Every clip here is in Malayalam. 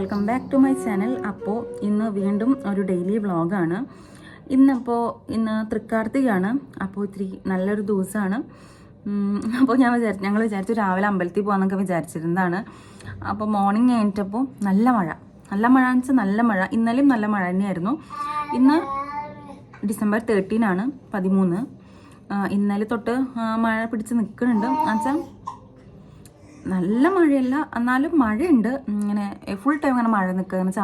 Welcome back to my channel. അപ്പോൾ ഇന്ന് വീണ്ടും ഒരു ഡെയിലി വ്ളോഗാണ്. ഇന്ന് തൃക്കാർത്തികയാണ്. അപ്പോൾ ഇത്തിരി നല്ലൊരു ദിവസമാണ്. അപ്പോൾ ഞങ്ങൾ വിചാരിച്ചു രാവിലെ അമ്പലത്തിൽ പോകാമെന്നൊക്കെ വിചാരിച്ചിരുന്നതാണ്. അപ്പോൾ മോർണിംഗ് കഴിഞ്ഞിട്ടപ്പോൾ നല്ല മഴ എന്ന് വെച്ചാൽ നല്ല മഴ. ഇന്നലെയും നല്ല മഴ തന്നെയായിരുന്നു. ഇന്ന് ഡിസംബർ 13 13. ഇന്നലെ തൊട്ട് മഴ പിടിച്ച് നിൽക്കുന്നുണ്ട്. എന്നുവെച്ചാൽ നല്ല മഴയല്ല, എന്നാലും മഴയുണ്ട്. ഇങ്ങനെ ഫുൾ ടൈം ഇങ്ങനെ മഴ നിൽക്കുക, ഇങ്ങനെ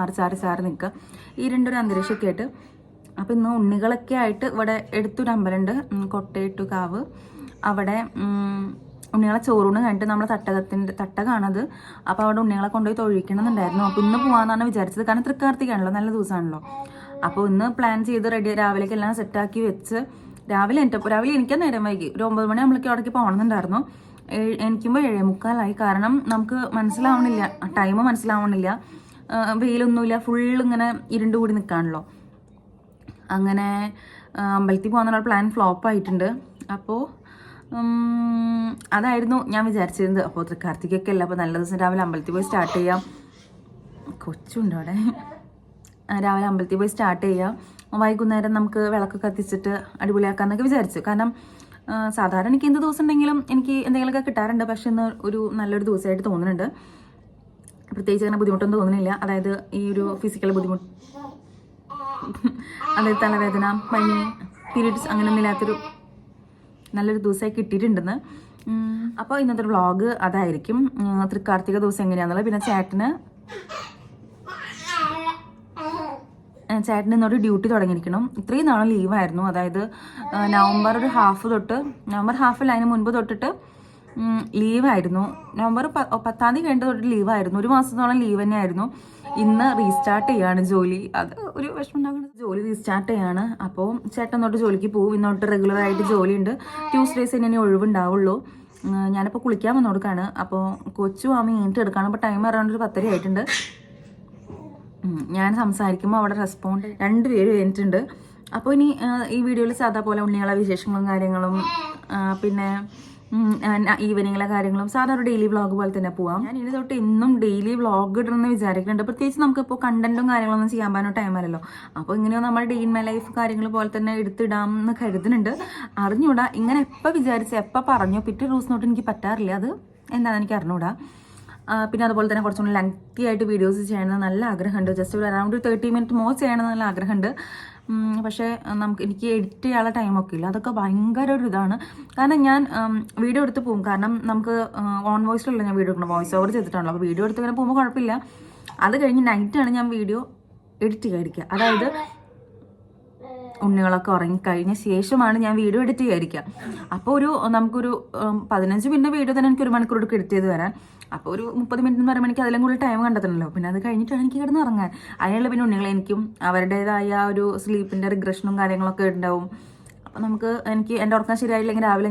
ചാറി നിൽക്കുക, ഈ രണ്ടൊരു അന്തരീക്ഷമൊക്കെ ആയിട്ട്. അപ്പോൾ ഇന്ന് ഉണ്ണികളൊക്കെ ആയിട്ട് ഇവിടെ എടുത്തൊരു അമ്പലമുണ്ട്, കൊട്ടയിട്ടുകാവ്. അവിടെ ഉണ്ണികളെ ചോറൂണ് കഴിഞ്ഞിട്ട് നമ്മൾ തട്ടകാണത്. അപ്പോൾ അവിടെ ഉണ്ണികളെ കൊണ്ടുപോയി തൊഴിക്കണമെന്നുണ്ടായിരുന്നു. അപ്പോൾ ഇന്ന് പോകാമെന്നാണ് വിചാരിച്ചത്. കാരണം തൃക്കാർത്തികയാണല്ലോ, നല്ല ദിവസമാണല്ലോ. അപ്പോൾ ഇന്ന് പ്ലാൻ ചെയ്ത് റെഡി, രാവിലേക്ക് എല്ലാം സെറ്റാക്കി വെച്ച് രാവിലെ എനിക്ക് നേരം വൈകി. ഒരു 9 മണി നമ്മളേക്ക് അവിടേക്ക് പോകണമെന്നുണ്ടായിരുന്നു. എനിക്കുമ്പോൾ 7:45. കാരണം നമുക്ക് മനസ്സിലാവണില്ല, ടൈം മനസ്സിലാവണില്ല. വെയിലൊന്നുമില്ല, ഫുള്ള് ഇങ്ങനെ ഇരുണ്ട് കൂടി നിൽക്കുകയാണല്ലോ. അങ്ങനെ അമ്പലത്തിൽ പോകാനുള്ള പ്ലാൻ ഫ്ലോപ്പ് ആയിട്ടുണ്ട്. അപ്പോൾ അതായിരുന്നു ഞാൻ വിചാരിച്ചിരുന്നത്. അപ്പോൾ തൃക്കാർത്തികയൊക്കെ അല്ല, അപ്പോൾ നല്ല ദിവസം രാവിലെ അമ്പലത്തിൽ പോയി സ്റ്റാർട്ട് ചെയ്യാം. കൊച്ചുണ്ട് അവിടെ. രാവിലെ അമ്പലത്തിൽ പോയി സ്റ്റാർട്ട് ചെയ്യാം. വൈകുന്നേരം നമുക്ക് വിളക്ക് കത്തിച്ചിട്ട് അടിപൊളിയാക്കാമെന്നൊക്കെ വിചാരിച്ചു. കാരണം സാധാരണ എനിക്ക് എന്ത് ദിവസം ഉണ്ടെങ്കിലും എനിക്ക് എന്തെങ്കിലുമൊക്കെ കിട്ടാറുണ്ട്. പക്ഷെ ഇന്ന് ഒരു നല്ലൊരു ദിവസമായിട്ട് തോന്നുന്നുണ്ട്. പ്രത്യേകിച്ച് അങ്ങനെ ബുദ്ധിമുട്ടൊന്നും തോന്നുന്നില്ല. അതായത് ഈ ഒരു ഫിസിക്കൽ ബുദ്ധിമുട്ട്, അതായത് തലവേദന, പനി, പീരീഡ്സ് അങ്ങനെയൊന്നും ഇല്ലാത്തൊരു നല്ലൊരു ദിവസമായി കിട്ടിയിട്ടുണ്ടെന്ന്. അപ്പോൾ ഇന്നത്തെ ഒരു വ്ളോഗ് അതായിരിക്കും. തൃക്കാർത്തിക ദിവസം എങ്ങനെയാണെന്നുള്ളത്. പിന്നെ ചേട്ടന് ഇന്നൊരു ഡ്യൂട്ടി തുടങ്ങിയിരിക്കണം. ഇത്രയും നാളെ ലീവായിരുന്നു. അതായത് നവംബർ ഒരു ഹാഫ് തൊട്ട്, നവംബർ ഹാഫിൽ അതിന് മുൻപ് തൊട്ടിട്ട് ലീവായിരുന്നു. നവംബർ 10 കഴിഞ്ഞിട്ട് തൊട്ട് ലീവായിരുന്നു. ഒരു മാസത്തോളം ലീവ് തന്നെയായിരുന്നു. ഇന്ന് റീസ്റ്റാർട്ട് ചെയ്യാണ് ജോലി. അത് ഒരു വിഷമം ഉണ്ടാകുന്നത്. ജോലി റീസ്റ്റാർട്ട് ചെയ്യാണ്. അപ്പോൾ ചേട്ടൻ തൊട്ട് ജോലിക്ക് പോകും. ഇന്നോട്ട് റെഗുലറായിട്ട് ജോലിയുണ്ട്. ട്യൂസ്ഡേസ് ഇനി ഒഴിവുണ്ടാവുള്ളൂ. ഞാനിപ്പോൾ കുളിക്കാൻ വന്നു കൊടുക്കാണ്. അപ്പോൾ കൊച്ചു ആമ കഴിഞ്ഞിട്ട് എടുക്കാണ്. അപ്പോൾ ടൈം അറൗണ്ട് ഒരു 10:30 ആയിട്ടുണ്ട്. ഞാൻ സംസാരിക്കുമ്പോൾ അവിടെ റെസ്പോണ്ട് 2 പേര് കഴിഞ്ഞിട്ടുണ്ട്. അപ്പോൾ ഇനി ഈ വീഡിയോയിൽ സാധാ പോലെ ഉണ്ണികളെ വിശേഷങ്ങളും കാര്യങ്ങളും പിന്നെ ഈവനിങ്ങിലെ കാര്യങ്ങളും സാധാ ഒരു ഡെയിലി വ്ളോഗ് പോലെ തന്നെ പോവാം. ഞാൻ ഇനി തൊട്ട് ഇന്നും ഡെയിലി വ്ളോഗ് ഇടണമെന്ന് വിചാരിക്കുന്നുണ്ട്. പ്രത്യേകിച്ച് നമുക്കിപ്പോൾ കണ്ടന്റും കാര്യങ്ങളൊന്നും ചെയ്യാൻ പറ്റുന്ന ടൈമല്ലല്ലോ. അപ്പോൾ ഇങ്ങനെയോ നമ്മുടെ ഡേ ഇൻ മൈ ലൈഫ് കാര്യങ്ങൾ പോലെ തന്നെ എടുത്തിടാം എന്ന് കരുതുന്നുണ്ട്. അറിഞ്ഞൂടാ, ഇങ്ങനെ എപ്പോൾ വിചാരിച്ച് എപ്പോൾ പറഞ്ഞു പിറ്റേ ദിവസം തൊട്ട് എനിക്ക് പറ്റാറില്ല. അത് എന്താണെന്ന് എനിക്ക് അറിഞ്ഞൂടാ. പിന്നെ അതുപോലെ തന്നെ കുറച്ചുകൂടി ലെങ്തി ആയിട്ട് വീഡിയോസ് ചെയ്യണമെന്ന് നല്ല ആഗ്രഹമുണ്ട്. ജസ്റ്റ് ഒരു അറൗണ്ട് 30 മിനിറ്റ് മോർ ചെയ്യണമെന്ന് നല്ല ആഗ്രഹമുണ്ട്. പക്ഷേ എനിക്ക് എഡിറ്റ് ചെയ്യാനുള്ള ടൈമൊക്കെ ഇല്ല. അതൊക്കെ ഭയങ്കര ഒരു ഇതാണ്. കാരണം ഞാൻ വീഡിയോ എടുത്ത് പോകും. കാരണം നമുക്ക് ഓൺ വോയിസിലല്ല ഞാൻ വീഡിയോ എടുക്കണം, വോയിസ് ഓവർ ചെയ്തിട്ടാണല്ലോ. അപ്പോൾ വീഡിയോ എടുത്ത് ഇങ്ങനെ പോകുമ്പോൾ കുഴപ്പമില്ല. അത് കഴിഞ്ഞ് നൈറ്റാണ് ഞാൻ വീഡിയോ എഡിറ്റ് ചെയ്യാതിരിക്കുക. അതായത് ഉണ്ണികളൊക്കെ ഉറങ്ങിക്കഴിഞ്ഞ ശേഷമാണ് ഞാൻ വീഡിയോ എഡിറ്റ് ചെയ്യാതിരിക്കുക. അപ്പോൾ നമുക്കൊരു 15 മിനിറ്റ് വീഡിയോ തന്നെ എനിക്ക് 1 മണിക്കൂർ എടുക്കും എഡിറ്റ് ചെയ്ത് വരാൻ. അപ്പോൾ ഒരു 30 മിനിറ്റ് എന്ന് പറയുമ്പോൾ എനിക്ക് അതിലും കൂടുതൽ ടൈം കണ്ടെത്തണമല്ലോ. പിന്നെ അത് കഴിഞ്ഞിട്ടാണ് എനിക്ക് കിടന്ന് ഇറങ്ങാൻ. അതിനുള്ള പിന്നെ ഉണ്ണികളെ എനിക്കും അവരുടേതായ ഒരു സ്ലീപ്പിൻ്റെ റിഗ്രഷനും കാര്യങ്ങളൊക്കെ ഉണ്ടാവും. അപ്പോൾ എനിക്ക് എൻ്റെ ഉറക്കം ശരിയായില്ലെങ്കിൽ രാവിലെ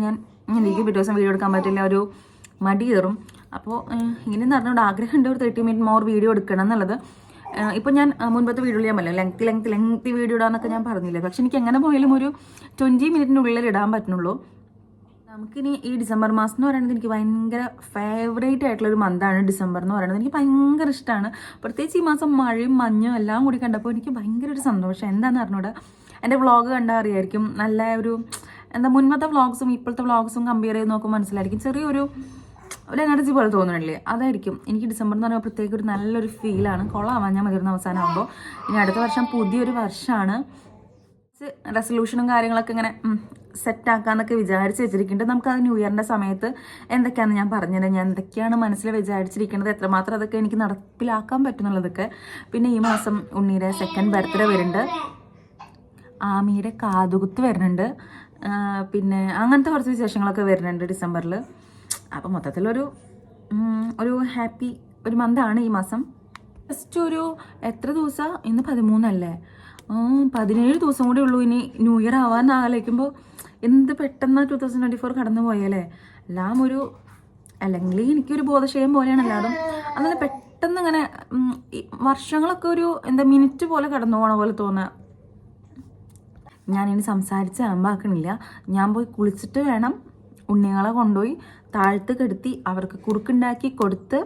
എനിക്ക് പിറ്റേ ദിവസം വീഡിയോ എടുക്കാൻ പറ്റില്ല, ഒരു മടി കയറും. അപ്പോൾ ഇങ്ങനെ നടന്നുകൊണ്ട് ആഗ്രഹമുണ്ട് ഒരു 30 മിനിറ്റ് മോർ വീഡിയോ എടുക്കണം എന്നുള്ളത്. ഇപ്പോൾ ഞാൻ മുൻപത്തെ വീഡിയോയിൽ ഞാൻ പറഞ്ഞില്ല ലെങ്തി വീഡിയോ ഇടാന്നൊക്കെ ഞാൻ പറഞ്ഞില്ലേ. പക്ഷെ എനിക്ക് എങ്ങനെ പോയാലും ഒരു 20 മിനിറ്റിനുള്ളിൽ ഇടാൻ പറ്റുന്നുള്ളൂ. നമുക്കിനി ഈ ഡിസംബർ മാസം എന്ന് പറയുന്നത് എനിക്ക് ഭയങ്കര ഫേവറേറ്റ് ആയിട്ടുള്ളൊരു മന്താണ് ഡിസംബർ എന്ന് പറയുന്നത്. എനിക്ക് ഭയങ്കര ഇഷ്ടമാണ്. പ്രത്യേകിച്ച് ഈ മാസം മഴയും മഞ്ഞും എല്ലാം കൂടി കണ്ടപ്പോൾ എനിക്ക് ഭയങ്കര ഒരു സന്തോഷം. എന്താണെന്ന് അറിഞ്ഞൂടെ, എൻ്റെ വ്ളോഗ് കണ്ടാൽ അറിയായിരിക്കും. നല്ല ഒരു മുൻപത്തെ വ്ളോഗ്സും ഇപ്പോഴത്തെ വ്ളോഗ്സും കമ്പയർ ചെയ്ത് നോക്കുമ്പോൾ മനസ്സിലായിരിക്കും. ചെറിയൊരു എനർജി പോലെ തോന്നണില്ലേ, അതായിരിക്കും. എനിക്ക് ഡിസംബർ എന്ന് പറയുമ്പോൾ പ്രത്യേക ഒരു നല്ലൊരു ഫീലാണ്. കൊള്ളാവാൻ ഞാൻ മതിരുന്ന അവസാനമാകുമ്പോൾ. ഇനി അടുത്ത വർഷം പുതിയൊരു വർഷമാണ്. റെസൊല്യൂഷനും കാര്യങ്ങളൊക്കെ ഇങ്ങനെ സെറ്റാക്കാന്നൊക്കെ വിചാരിച്ച് വെച്ചിരിക്കുന്നുണ്ട്. നമുക്കത് ന്യൂ ഇയറിൻ്റെ സമയത്ത് എന്തൊക്കെയാണെന്ന് ഞാൻ പറഞ്ഞുതരാം. ഞാൻ എന്തൊക്കെയാണ് മനസ്സിൽ വിചാരിച്ചിരിക്കുന്നത്, എത്രമാത്രം അതൊക്കെ എനിക്ക് നടപ്പിലാക്കാൻ പറ്റുന്നുള്ളതൊക്കെ. പിന്നെ ഈ മാസം ഉണ്ണിയുടെ 2nd ബർത്ത്ഡേ വരുന്നുണ്ട്, ആമിയുടെ കാതുകുത്ത് വരുന്നുണ്ട്, പിന്നെ അങ്ങനത്തെ കുറച്ച് വിശേഷങ്ങളൊക്കെ വരുന്നുണ്ട് ഡിസംബറിൽ. അപ്പം മൊത്തത്തിലൊരു ഹാപ്പി ഒരു മന്താണ് ഈ മാസം. ജസ്റ്റ് ഒരു എത്ര ദിവസം, ഇന്ന് 13 അല്ലേ, 17 ദിവസം കൂടി ഉള്ളൂ ഇനി ന്യൂ ഇയർ ആവാൻ. ആലോചിക്കുമ്പോൾ എന്ത് പെട്ടെന്ന് 2024 കടന്നു പോയല്ലേ. എല്ലാം അല്ലെങ്കിൽ എനിക്കൊരു ബോധക്ഷയം പോലെയാണ് എല്ലാതും. അങ്ങനെ പെട്ടെന്ന് ഇങ്ങനെ വർഷങ്ങളൊക്കെ ഒരു മിനിറ്റ് പോലെ കടന്നു പോകണ പോലെ തോന്നുക. ഞാനിനി സംസാരിച്ച് അമ്പാക്കണില്ല. ഞാൻ പോയി കുളിച്ചിട്ട് വേണം ഉണ്ണികളെ കൊണ്ടുപോയി താഴത്ത് കെടുത്തി അവർക്ക് കുറുക്കുണ്ടാക്കി കൊടുത്ത്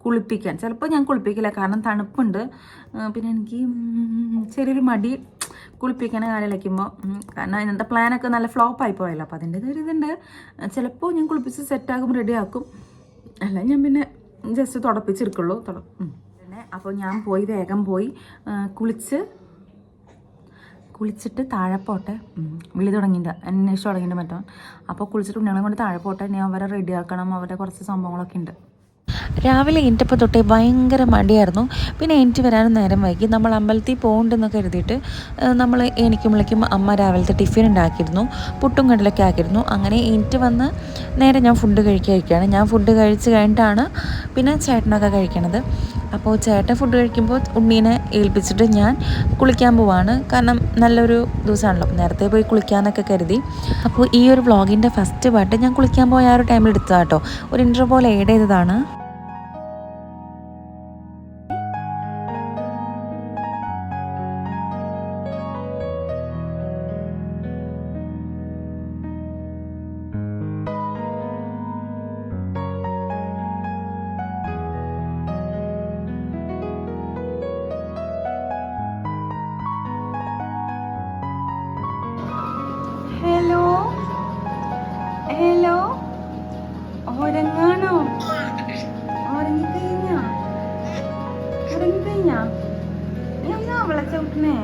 കുളിപ്പിക്കാൻ. ചിലപ്പോൾ ഞാൻ കുളിപ്പിക്കില്ല, കാരണം തണുപ്പുണ്ട്. പിന്നെ എനിക്ക് ചെറിയൊരു മടി കുളിപ്പിക്കാൻ കാലിളയ്ക്കുമ്പോൾ. കാരണം ഇന്നത്തെ പ്ലാനൊക്കെ നല്ല ഫ്ലോപ്പായി പോയല്ലോ, അപ്പോൾ അതിൻ്റെ ഒരു ഇതുണ്ട്. ചിലപ്പോൾ ഞാൻ കുളിപ്പിച്ച് സെറ്റാകുമ്പോൾ റെഡിയാക്കും, അല്ല ഞാൻ പിന്നെ ജസ്റ്റ് തുടപ്പിച്ചെടുക്കുള്ളൂ. പിന്നെ അപ്പോൾ ഞാൻ വേഗം പോയി കുളിച്ചിട്ട് താഴെ പോട്ടെ. വിളി തുടങ്ങിയിട്ട് അന്വേഷിച്ച് തുടങ്ങിയിട്ട് മറ്റോ. അപ്പോൾ കുളിച്ചിട്ട് ഉണ്ണികളെ കൊണ്ട് താഴെ പോട്ടെ. ഞാൻ അവരെ റെഡിയാക്കണം, അവരുടെ കുറച്ച് സംഭവങ്ങളൊക്കെ ഉണ്ട്. രാവിലെ എണീറ്റപ്പോൾ തൊട്ടേ ഭയങ്കര മടിയായിരുന്നു. പിന്നെ എണീറ്റ് വരാനും നേരം വൈകി. നമ്മൾ അമ്പലത്തിൽ പോകണ്ടെന്ന് കരുതിയിട്ട് നമ്മൾ എണീക്കുമ്പോഴേക്കും അമ്മ രാവിലത്തെ ടിഫിൻ ഉണ്ടാക്കിയിരുന്നു, പുട്ടും കടലൊക്കെ ആക്കിയിരുന്നു. അങ്ങനെ എണീറ്റ് വന്ന് നേരെ ഞാൻ ഫുഡ് കഴിക്കുകയാണ്. ഞാൻ ഫുഡ് കഴിച്ച് കഴിഞ്ഞിട്ടാണ് പിന്നെ ചേട്ടനൊക്കെ കഴിക്കണത്. അപ്പോൾ ചേട്ടൻ ഫുഡ് കഴിക്കുമ്പോൾ ഉണ്ണീനെ ഏൽപ്പിച്ചിട്ട് ഞാൻ കുളിക്കാൻ പോവാണ്. കാരണം നല്ലൊരു ദിവസമാണല്ലോ, നേരത്തെ പോയി കുളിക്കാമെന്നൊക്കെ കരുതി. അപ്പോൾ ഈ ഒരു വ്ളോഗിൻ്റെ ഫസ്റ്റ് പാർട്ട് ഞാൻ കുളിക്കാൻ പോയ ആ ഒരു ടൈമിൽ എടുത്തതാണ് കേട്ടോ. ഒരു ഇൻട്രോ പോലെ ഏഡ് ചെയ്തതാണ്. ഹലോ, ഉറങ്ങാണോ? ഉറങ്ങിക്കഴിഞ്ഞാ നീ ഒന്നാ വിളച്ചോട്ടനെ.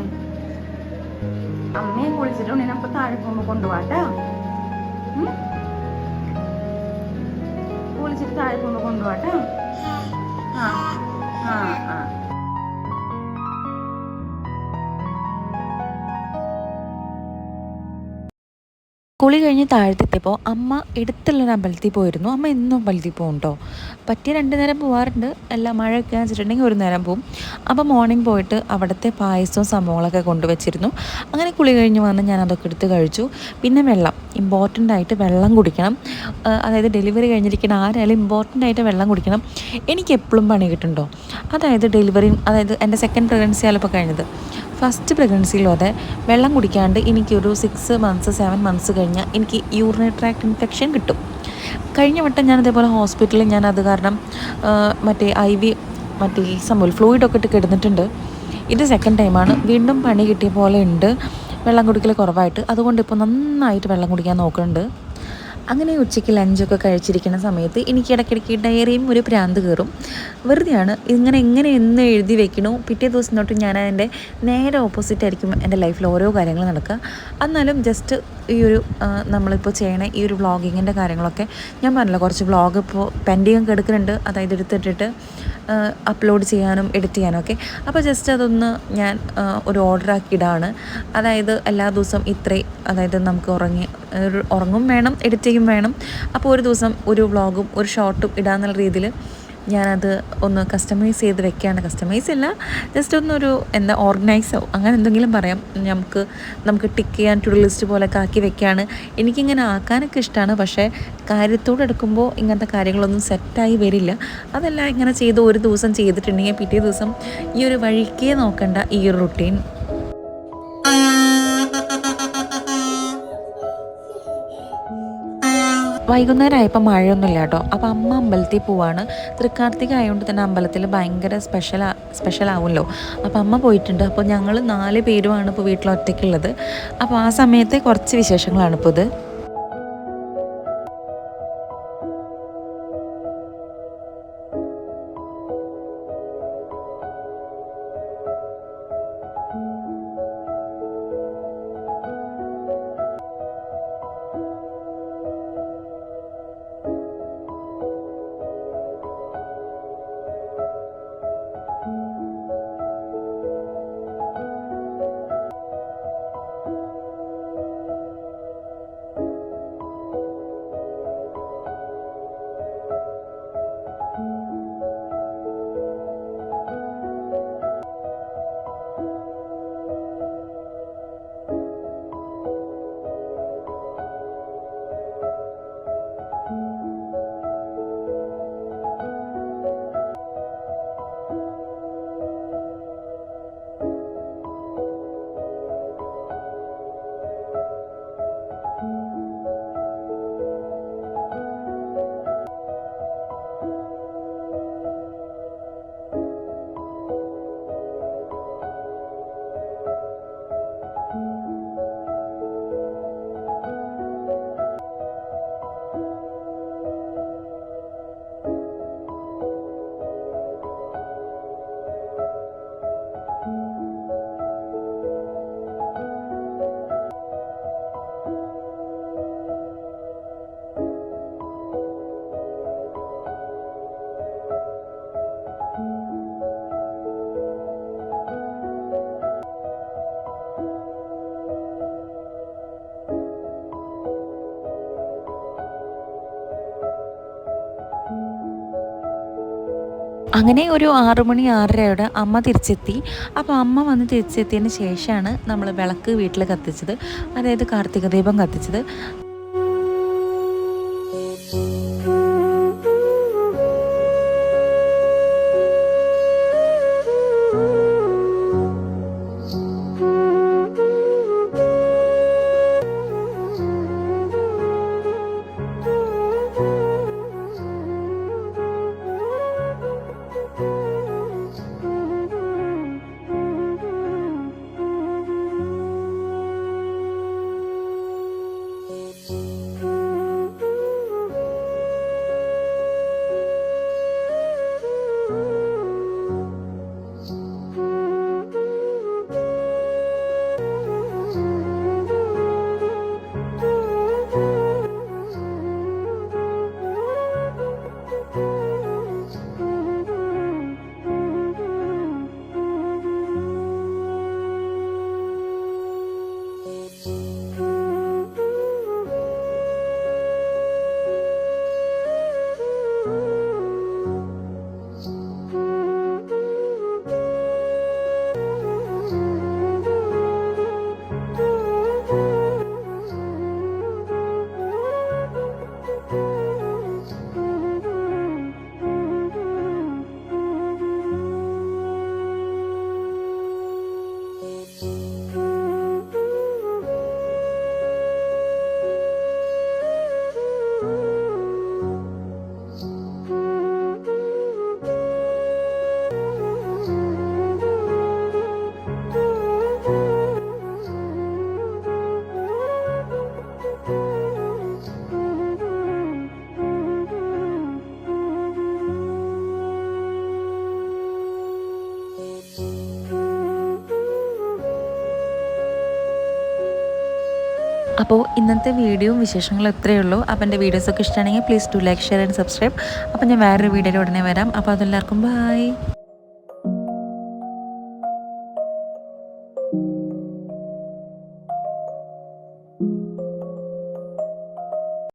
അമ്മയെ കുളിച്ചിട്ടുണ്ടെങ്കിൽ അപ്പൊ താഴെ പോകുമ്പോ കൊണ്ടുപോവാട്ടാ. കുളിച്ചിട്ട് താഴെ പോകുമ്പോ കൊണ്ടുപോവാട്ടാ. ആ ആ ആ കുളി കഴിഞ്ഞ് താഴത്തെത്തിയപ്പോൾ അമ്മ എടുത്തുള്ളൊരു അമ്പലത്തിൽ പോയിരുന്നു. അമ്മ എന്നും അമ്പലത്തിൽ പോകും കേട്ടോ. പറ്റിയ 2 നേരം പോകാറുണ്ട്. എല്ലാം മഴയൊക്കെ വെച്ചിട്ടുണ്ടെങ്കിൽ 1 നേരം പോവും. അപ്പോൾ മോർണിംഗ് പോയിട്ട് അവിടുത്തെ പായസവും സംഭവങ്ങളൊക്കെ കൊണ്ടുവച്ചിരുന്നു. അങ്ങനെ കുളി കഴിഞ്ഞ് വന്ന് ഞാൻ അതൊക്കെ എടുത്ത് കഴിച്ചു. പിന്നെ വെള്ളം, ഇമ്പോർട്ടൻ്റ് ആയിട്ട് വെള്ളം കുടിക്കണം. അതായത് ഡെലിവറി കഴിഞ്ഞിരിക്കുന്ന ആരായാലും ഇമ്പോർട്ടൻ്റ് ആയിട്ട് വെള്ളം കുടിക്കണം. എനിക്ക് എപ്പോഴും പണി കിട്ടുന്നുണ്ടോ, അതായത് അതായത് എൻ്റെ സെക്കൻഡ് പ്രഗ്നൻസി ആയപ്പോൾ കഴിഞ്ഞത്. ഫസ്റ്റ് പ്രഗ്നൻസിയിലും അതെ, വെള്ളം കുടിക്കാണ്ട് എനിക്കൊരു 6 മന്ത്സ് 7 മന്ത്സ് കഴിഞ്ഞാൽ എനിക്ക് യൂറിനറി ട്രാക്ട് ഇൻഫെക്ഷൻ കിട്ടും. കഴിഞ്ഞ വട്ടം ഞാൻ അതേപോലെ ഹോസ്പിറ്റലിൽ ഞാൻ അത് കാരണം മറ്റേ IV മറ്റേ ഈ സംഭവം ഫ്ലൂയിഡൊക്കെ ഇട്ട് കിടന്നിട്ടുണ്ട്. ഇത് സെക്കൻഡ് ടൈമാണ്. വീണ്ടും പണി കിട്ടിയ പോലെ ഉണ്ട്, വെള്ളം കുടിക്കൽ കുറവായിട്ട്. അതുകൊണ്ട് ഇപ്പോൾ നന്നായിട്ട് വെള്ളം കുടിക്കാൻ നോക്കുന്നുണ്ട്. അങ്ങനെ ഉച്ചയ്ക്ക് ലഞ്ചൊക്കെ കഴിച്ചിരിക്കുന്ന സമയത്ത് എനിക്ക് ഇടയ്ക്കിടയ്ക്ക് ഡയറിയും ഒരു ഭ്രാന്ത് കയറും. വെറുതെയാണ് എങ്ങനെ എന്ന് എഴുതി വെക്കണോ, പിറ്റേ ദിവസം തൊട്ട് ഞാൻ അതിൻ്റെ നേരെ ഓപ്പോസിറ്റ് ആയിരിക്കും എൻ്റെ ലൈഫിൽ ഓരോ കാര്യങ്ങൾ നടക്കുക. എന്നാലും ജസ്റ്റ് ഈ ഒരു നമ്മളിപ്പോൾ ചെയ്യണ ഈ ഒരു വ്ളോഗിങ്ങിൻ്റെ കാര്യങ്ങളൊക്കെ ഞാൻ പറഞ്ഞില്ല, കുറച്ച് വ്ളോഗ് ഇപ്പോൾ പെൻഡിങ് എടുക്കുന്നുണ്ട്. അതായത് എടുത്തിട്ടിട്ട് അപ്ലോഡ് ചെയ്യാനും എഡിറ്റ് ചെയ്യാനും ഒക്കെ. അപ്പോൾ ജസ്റ്റ് അതൊന്ന് ഞാൻ ഒരു ഓർഡറാക്കി ഇടാണ്. അതായത് എല്ലാ ദിവസവും അതായത് നമുക്ക് ഉറങ്ങും വേണം, എഡിറ്റ് ചെയ്യും വേണം. അപ്പോൾ ഒരു ദിവസം ഒരു വ്ളോഗും ഒരു ഷോർട്ടും ഇടാന്നുള്ള രീതിയിൽ ഞാനത് ഒന്ന് കസ്റ്റമൈസ് ചെയ്ത് വെക്കുകയാണ്. കസ്റ്റമൈസ് അല്ല, ജസ്റ്റ് ഒന്നൊരു ഓർഗനൈസോ അങ്ങനെ എന്തെങ്കിലും പറയാം. നമുക്ക് ടിക്ക് ചെയ്യാൻ ടു ഡു ലിസ്റ്റ് പോലെയൊക്കെ ആക്കി വെക്കുകയാണ്. എനിക്കിങ്ങനെ ആക്കാനൊക്കെ ഇഷ്ടമാണ്, പക്ഷേ കാര്യത്തോടെ എടുക്കുമ്പോൾ ഇങ്ങനത്തെ കാര്യങ്ങളൊന്നും സെറ്റായി വരില്ല. അതല്ല, ഇങ്ങനെ ചെയ്ത് ഒരു ദിവസം ചെയ്തിട്ടുണ്ടെങ്കിൽ പിറ്റേ ദിവസം ഈ ഒരു വഴിക്കേ നോക്കണ്ട ഈ ഒരു റുട്ടീൻ. വൈകുന്നേരം ആയപ്പോൾ മഴയൊന്നുമില്ല കേട്ടോ. അപ്പോൾ അമ്മ അമ്പലത്തിൽ പോവാണ്. തൃക്കാർത്തിക ആയതുകൊണ്ട് തന്നെ അമ്പലത്തിൽ ഭയങ്കര സ്പെഷ്യലാവുമല്ലോ. അപ്പോൾ അമ്മ പോയിട്ടുണ്ട്. അപ്പോൾ ഞങ്ങൾ 4 പേരുമാണ് ഇപ്പോൾ വീട്ടിൽ ഒറ്റയ്ക്കുള്ളത്. അപ്പോൾ ആ സമയത്തെ കുറച്ച് വിശേഷങ്ങളാണ് ഇപ്പോൾ ഇത്. അങ്ങനെ ഒരു 6 മണി 6:30 അമ്മ തിരിച്ചെത്തി. അപ്പോൾ അമ്മ വന്ന് തിരിച്ചെത്തിയതിന് ശേഷമാണ് നമ്മൾ വിളക്ക് വീട്ടിൽ കത്തിച്ചത്, അതായത് കാർത്തിക ദീപം കത്തിച്ചത്. അപ്പോൾ ഇന്നത്തെ വീഡിയോയും വിശേഷങ്ങളും ഇത്രയേ ഉള്ളൂ. അപ്പോൾ എൻ്റെ വീഡിയോസൊക്കെ ഇഷ്ടമാണെങ്കിൽ please to like, share and subscribe. അപ്പോൾ ഞാൻ വേറൊരു വീഡിയോയിൽ ഉടനെ വരാം. അപ്പോൾ അതെല്ലാവർക്കും ബൈ.